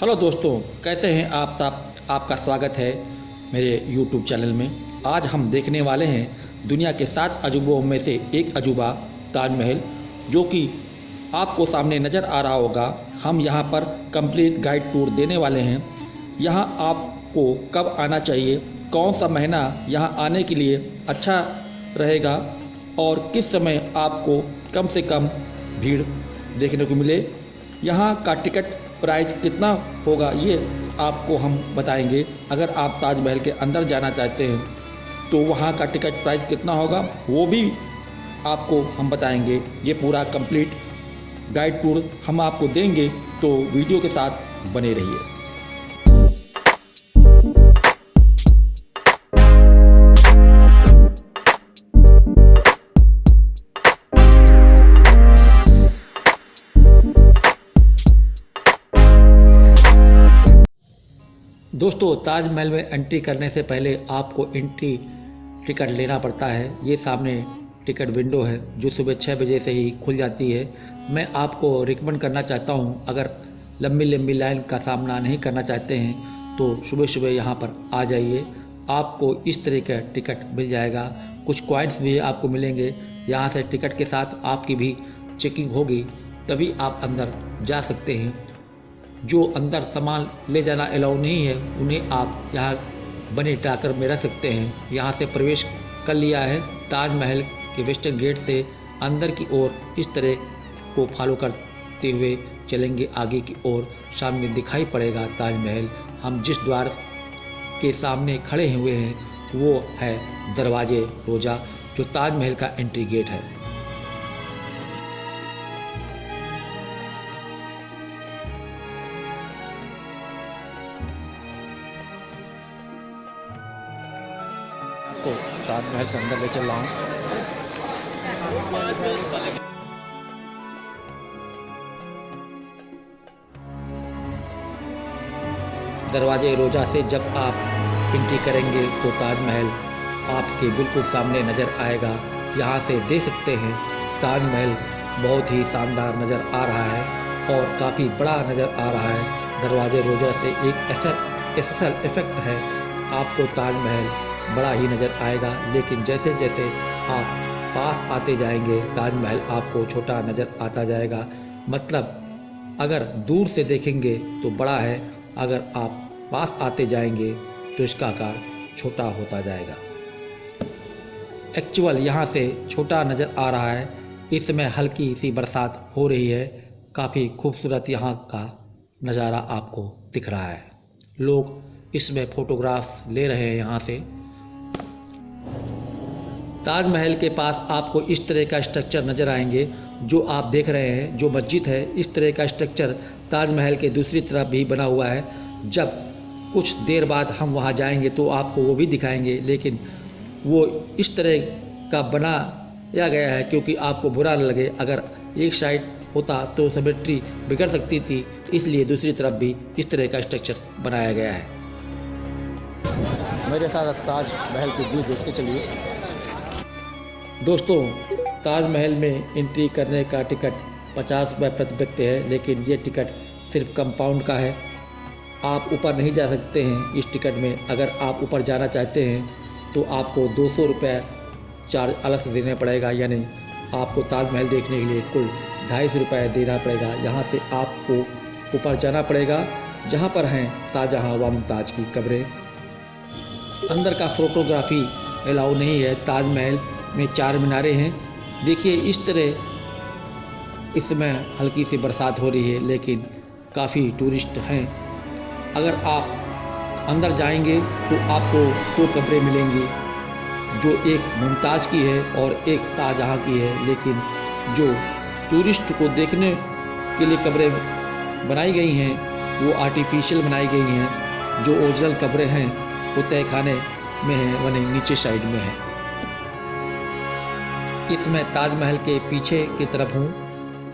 Hello दोस्तों, कैसे हैं आप सब। आपका स्वागत है मेरे YouTube चैनल में। आज हम देखने वाले हैं दुनिया के 7 अजूबों में से एक अजूबा ताजमहल, जो कि आपको सामने नज़र आ रहा होगा। हम यहाँ पर कंप्लीट गाइड टूर देने वाले हैं। यहाँ आपको कब आना चाहिए, कौन सा महीना यहाँ आने के लिए अच्छा रहेगा और किस समय आपको कम से कम भीड़ देखने को मिले, यहाँ का टिकट प्राइस कितना होगा, ये आपको हम बताएंगे। अगर आप ताजमहल के अंदर जाना चाहते हैं तो वहाँ का टिकट प्राइस कितना होगा वो भी आपको हम बताएंगे। ये पूरा कंप्लीट गाइड टूर हम आपको देंगे, तो वीडियो के साथ बने रहिए। दोस्तों, ताजमहल में एंट्री करने से पहले आपको एंट्री टिकट लेना पड़ता है। ये सामने टिकट विंडो है जो सुबह 6 बजे से ही खुल जाती है। मैं आपको रिकमेंड करना चाहता हूँ, अगर लंबी लंबी लाइन का सामना नहीं करना चाहते हैं तो सुबह सुबह यहाँ पर आ जाइए। आपको इस तरह का टिकट मिल जाएगा। कुछ कॉइन्स भी आपको मिलेंगे। यहाँ से टिकट के साथ आपकी भी चेकिंग होगी, तभी आप अंदर जा सकते हैं। जो अंदर सामान ले जाना अलाउ नहीं है उन्हें आप यहाँ बने टाकर में रख सकते हैं। यहाँ से प्रवेश कर लिया है। ताजमहल के वेस्टर्न गेट से अंदर की ओर इस तरह को फॉलो करते हुए चलेंगे। आगे की ओर सामने दिखाई पड़ेगा ताजमहल। हम जिस द्वार के सामने खड़े हुए हैं वो है दरवाजे रोजा, जो ताजमहल का एंट्री गेट है। तो ताजमहल के अंदर ले चल रहा हूँ। दरवाजे रोजा से जब आप एंट्री करेंगे तो ताजमहल आपके बिल्कुल सामने नज़र आएगा। यहाँ से देख सकते हैं ताजमहल बहुत ही शानदार नज़र आ रहा है और काफ़ी बड़ा नज़र आ रहा है। दरवाजे रोजा से एक स्पेशल इफेक्ट है, आपको ताजमहल बड़ा ही नज़र आएगा। लेकिन जैसे जैसे आप पास आते जाएंगे ताजमहल आपको छोटा नज़र आता जाएगा। मतलब अगर दूर से देखेंगे तो बड़ा है, अगर आप पास आते जाएंगे तो इसका आकार छोटा होता जाएगा। एक्चुअल यहाँ से छोटा नज़र आ रहा है। इस समय हल्की सी बरसात हो रही है। काफ़ी खूबसूरत यहाँ का नज़ारा आपको दिख रहा है। लोग इसमें फ़ोटोग्राफ ले रहे हैं। यहाँ से ताजमहल के पास आपको इस तरह का स्ट्रक्चर नज़र आएंगे जो आप देख रहे हैं। जो मस्जिद है, इस तरह का स्ट्रक्चर ताजमहल के दूसरी तरफ भी बना हुआ है। जब कुछ देर बाद हम वहाँ जाएंगे तो आपको वो भी दिखाएंगे, लेकिन वो इस तरह का बनाया गया है क्योंकि आपको बुरा न लगे। अगर एक साइड होता तो सिमेट्री बिगड़ सकती थी, इसलिए दूसरी तरफ भी इस तरह का स्ट्रक्चर बनाया गया है। मेरे साथ ताजमहल के व्यू देखते चलिए। दोस्तों, ताजमहल में एंट्री करने का टिकट 50 रुपये प्रति व्यक्ति है, लेकिन ये टिकट सिर्फ कंपाउंड का है। आप ऊपर नहीं जा सकते हैं इस टिकट में। अगर आप ऊपर जाना चाहते हैं तो आपको 200 रुपये चार्ज अलग से देना पड़ेगा, यानी आपको ताजमहल देखने के लिए कुल 250 रुपये देना पड़ेगा। यहाँ से आपको ऊपर जाना पड़ेगा जहाँ पर हैं शाहजहाँ व मुमताज़ की कब्रें। अंदर का फोटोग्राफी अलाउ नहीं है। ताजमहल में 4 मीनारें हैं। देखिए इस तरह इसमें हल्की सी बरसात हो रही है, लेकिन काफ़ी टूरिस्ट हैं। अगर आप अंदर जाएंगे तो आपको 2 कब्रें मिलेंगी, जो एक मुमताज़ की है और एक शाहजहाँ की है। लेकिन जो टूरिस्ट को देखने के लिए कब्रें बनाई गई हैं वो आर्टिफिशियल बनाई गई हैं। जो ओरिजिनल कब्रें हैं वो तहखाने में हैं, वहीं नीचे साइड में है। इसमें ताजमहल के पीछे की तरफ हूँ,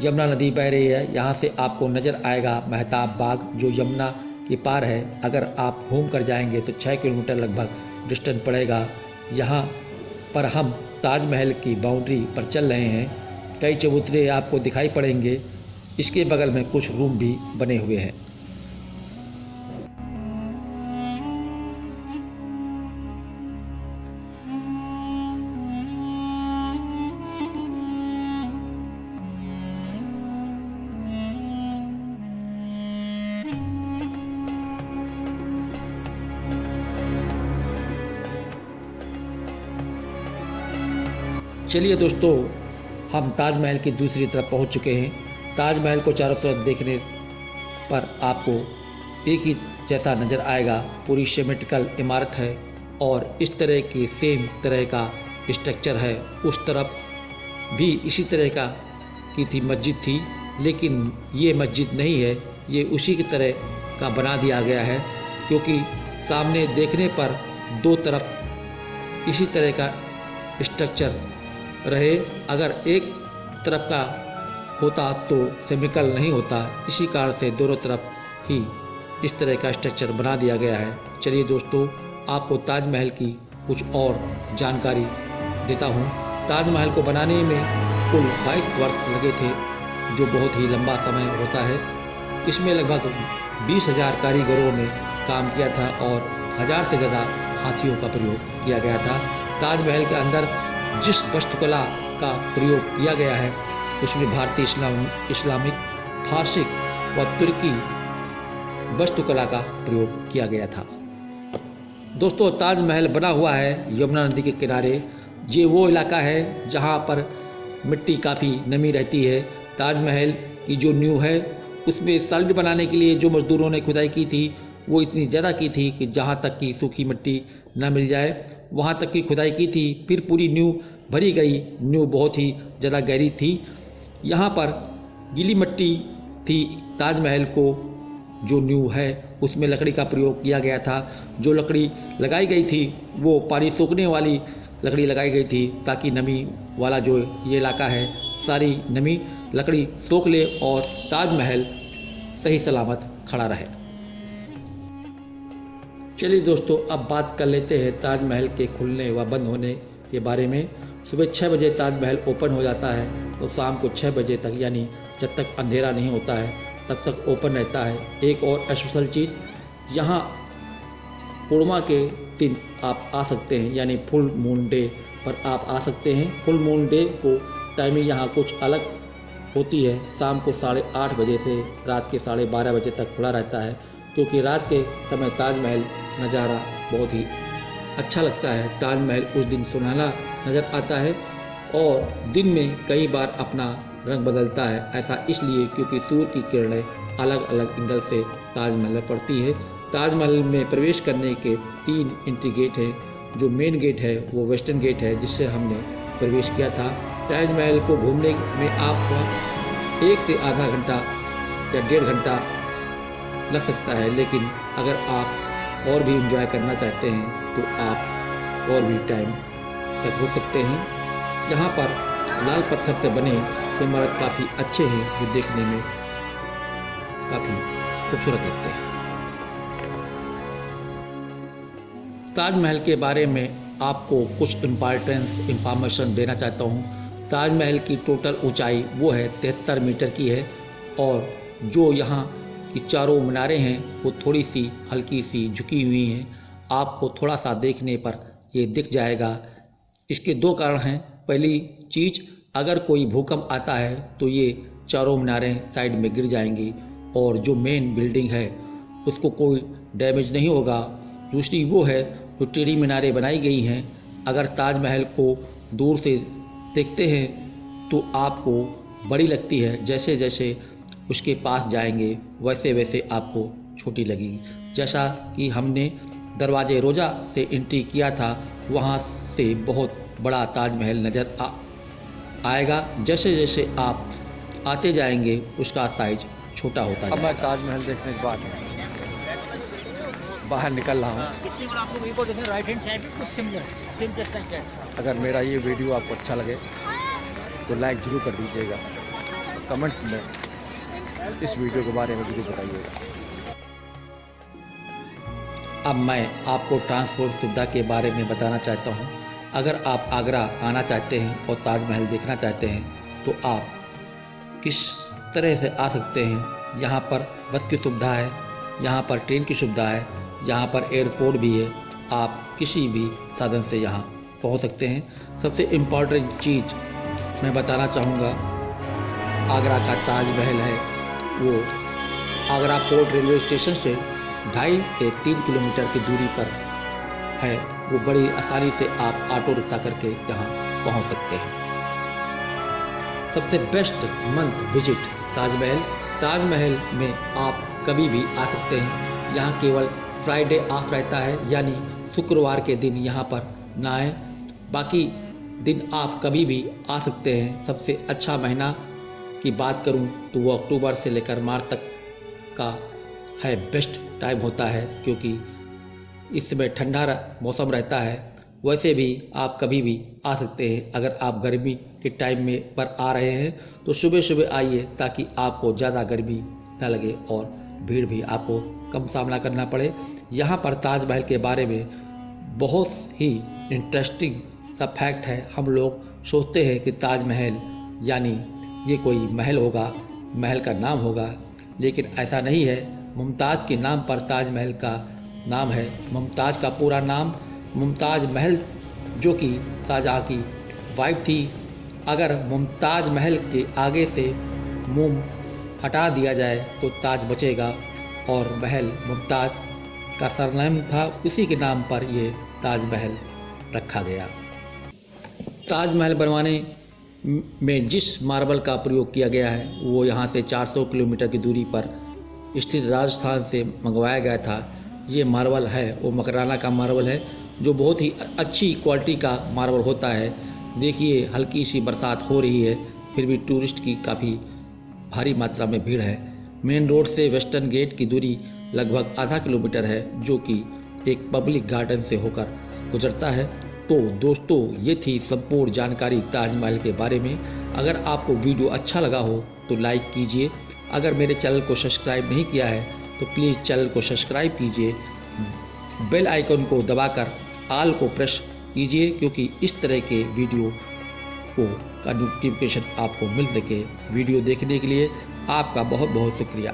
यमुना नदी बह रही है। यहाँ से आपको नज़र आएगा मेहताब बाग, जो यमुना के पार है। अगर आप घूम कर जाएंगे तो 6 किलोमीटर लगभग डिस्टेंस पड़ेगा। यहाँ पर हम ताजमहल की बाउंड्री पर चल रहे हैं। कई चबूतरे आपको दिखाई पड़ेंगे। इसके बगल में कुछ रूम भी बने हुए हैं। चलिए दोस्तों, हम ताजमहल की दूसरी तरफ पहुंच चुके हैं। ताजमहल को चारों तरफ देखने पर आपको एक ही जैसा नज़र आएगा। पूरी सिमेट्रिकल इमारत है और इस तरह की सेम तरह का स्ट्रक्चर है। उस तरफ भी इसी तरह की थी, मस्जिद थी, लेकिन ये मस्जिद नहीं है, ये उसी की तरह का बना दिया गया है, क्योंकि सामने देखने पर दो तरफ इसी तरह का स्ट्रक्चर रहे। अगर एक तरफ का होता तो सिमेट्रिकल नहीं होता, इसी कारण से दोनों तरफ ही इस तरह का स्ट्रक्चर बना दिया गया है। चलिए दोस्तों, आपको ताजमहल की कुछ और जानकारी देता हूँ। ताजमहल को बनाने में कुल 22 वर्ष लगे थे, जो बहुत ही लंबा समय होता है। इसमें लगभग 20,000 कारीगरों ने काम किया था और 1000 से ज़्यादा हाथियों का प्रयोग किया गया था। ताजमहल के अंदर जिस वास्तुकला का प्रयोग किया गया है उसमें भारतीय, इस्लामिक, फारसी व तुर्की वास्तुकला का प्रयोग किया गया था। दोस्तों, ताजमहल बना हुआ है यमुना नदी के किनारे। ये वो इलाका है जहाँ पर मिट्टी काफ़ी नमी रहती है। ताजमहल की जो नींव है उसमें सॉलिड बनाने के लिए जो मज़दूरों ने खुदाई की थी वो इतनी ज़्यादा की थी कि जहाँ तक की सूखी मिट्टी न मिल जाए वहाँ तक की खुदाई की थी। फिर पूरी नींव भरी गई। नींव बहुत ही ज़्यादा गहरी थी। यहाँ पर गीली मिट्टी थी। ताजमहल को जो नींव है उसमें लकड़ी का प्रयोग किया गया था। जो लकड़ी लगाई गई थी वो पानी सोखने वाली लकड़ी लगाई गई थी, ताकि नमी वाला जो ये इलाका है सारी नमी लकड़ी सोख ले और ताजमहल सही सलामत खड़ा रहे। चलिए दोस्तों, अब बात कर लेते हैं ताजमहल के खुलने व बंद होने के बारे में। सुबह 6 बजे ताजमहल ओपन हो जाता है और शाम को 6 बजे तक, यानी जब तक अंधेरा नहीं होता है तब तक ओपन रहता है। एक और स्पेशल चीज़, यहाँ पूर्णिमा के दिन आप आ सकते हैं, यानी फुल मून डे पर आप आ सकते हैं। फुल मून डे को टाइमिंग यहाँ कुछ अलग होती है। शाम को 8:30 बजे से रात के 12:30 बजे तक खुला रहता है, क्योंकि रात के समय ताजमहल नज़ारा बहुत ही अच्छा लगता है। ताजमहल उस दिन सुनहरा नज़र आता है और दिन में कई बार अपना रंग बदलता है। ऐसा इसलिए क्योंकि सूर्य की किरणें अलग अलग एंगल से ताजमहल में पड़ती है। ताजमहल में प्रवेश करने के 3 एंट्री गेट हैं। जो मेन गेट है वो वेस्टर्न गेट है, जिससे हमने प्रवेश किया था। ताजमहल को घूमने में आपको 1 से आधा घंटा या 1.5 घंटा लग सकता है, लेकिन अगर आप और भी एंजॉय करना चाहते हैं तो आप और भी टाइम तक रुक सकते हैं। यहाँ पर लाल पत्थर से बने इमारत काफ़ी अच्छे हैं, जो देखने में काफ़ी खूबसूरत लगते हैं। ताजमहल के बारे में आपको कुछ इंफॉर्मेशन देना चाहता हूँ। ताजमहल की टोटल ऊंचाई वो है 73 मीटर की है और जो यहाँ की चारों मीनारें हैं वो थोड़ी सी हल्की सी झुकी हुई हैं। आपको थोड़ा सा देखने पर ये दिख जाएगा। इसके 2 कारण हैं। पहली चीज़, अगर कोई भूकंप आता है तो ये चारों मीनारें साइड में गिर जाएंगी और जो मेन बिल्डिंग है उसको कोई डैमेज नहीं होगा। दूसरी वो है, जो टेढ़ी मीनारें बनाई गई हैं, अगर ताजमहल को दूर से देखते हैं तो आपको बड़ी लगती है। जैसे जैसे उसके पास जाएंगे वैसे वैसे आपको छोटी लगेगी। जैसा कि हमने दरवाजे रोज़ा से एंट्री किया था, वहाँ से बहुत बड़ा ताजमहल नज़र आएगा। जैसे जैसे आप आते जाएंगे उसका साइज छोटा होता है। अब मैं ताजमहल देखने के बाद बाहर निकल रहा हूँ। अगर मेरा ये वीडियो आपको अच्छा लगे तो लाइक ज़रूर कर दीजिएगा। कमेंट्स में इस वीडियो के बारे में ज़रूर बताइएगा। अब मैं आपको ट्रांसपोर्ट सुविधा के बारे में बताना चाहता हूँ। अगर आप आगरा आना चाहते हैं और ताजमहल देखना चाहते हैं तो आप किस तरह से आ सकते हैं। यहाँ पर बस की सुविधा है, यहाँ पर ट्रेन की सुविधा है, यहाँ पर एयरपोर्ट भी है। आप किसी भी साधन से यहाँ पहुँच सकते हैं। सबसे इम्पॉर्टेंट चीज़ मैं बताना चाहूँगा, आगरा का ताजमहल है वो आगरा पोर्ट रेलवे स्टेशन से 2.5 से 3 किलोमीटर की दूरी पर है। वो बड़ी आसानी से आप ऑटो रिक्शा करके यहाँ पहुंच सकते हैं। सबसे best month visit Taj Mahal. Taj Mahal में आप कभी भी आ सकते हैं। यहाँ केवल फ्राइडे ऑफ रहता है, यानी शुक्रवार के दिन यहाँ पर ना आएँ। बाकी दिन आप कभी भी आ सकते हैं। सबसे अच्छा महीना की बात करूँ तो वो अक्टूबर से लेकर मार्च तक का है, बेस्ट टाइम होता है, क्योंकि इस समय ठंडा मौसम रहता है। वैसे भी आप कभी भी आ सकते हैं। अगर आप गर्मी के टाइम में पर आ रहे हैं तो सुबह सुबह आइए, ताकि आपको ज़्यादा गर्मी न लगे और भीड़ भी आपको कम सामना करना पड़े। यहाँ पर ताजमहल के बारे में बहुत ही इंटरेस्टिंग सा फैक्ट है। हम लोग सोचते हैं कि ताजमहल यानी ये कोई महल होगा, महल का नाम होगा, लेकिन ऐसा नहीं है। मुमताज़ के नाम पर ताजमहल का नाम है। मुमताज़ का पूरा नाम मुमताज़ महल, जो कि शाहजहाँ की वाइफ थी। अगर मुमताज़ महल के आगे से मुम हटा दिया जाए तो ताज बचेगा, और महल मुमताज़ का सरनेम था, उसी के नाम पर ये ताजमहल रखा गया। ताजमहल बनवाने में जिस मार्बल का प्रयोग किया गया है वो यहाँ से 400 किलोमीटर की दूरी पर स्थित राजस्थान से मंगवाया गया था। ये मार्बल है वो मकराना का मार्बल है, जो बहुत ही अच्छी क्वालिटी का मार्बल होता है। देखिए, हल्की सी बरसात हो रही है, फिर भी टूरिस्ट की काफ़ी भारी मात्रा में भीड़ है। मेन रोड से वेस्टर्न गेट की दूरी लगभग आधा किलोमीटर है, जो कि एक पब्लिक गार्डन से होकर गुजरता है। तो दोस्तों, ये थी संपूर्ण जानकारी ताजमहल के बारे में। अगर आपको वीडियो अच्छा लगा हो तो लाइक कीजिए। अगर मेरे चैनल को सब्सक्राइब नहीं किया है तो प्लीज़ चैनल को सब्सक्राइब कीजिए। बेल आइकन को दबाकर ऑल को प्रेस कीजिए, क्योंकि इस तरह के वीडियो का नोटिफिकेशन आपको मिल सके। वीडियो देखने के लिए आपका बहुत बहुत शुक्रिया।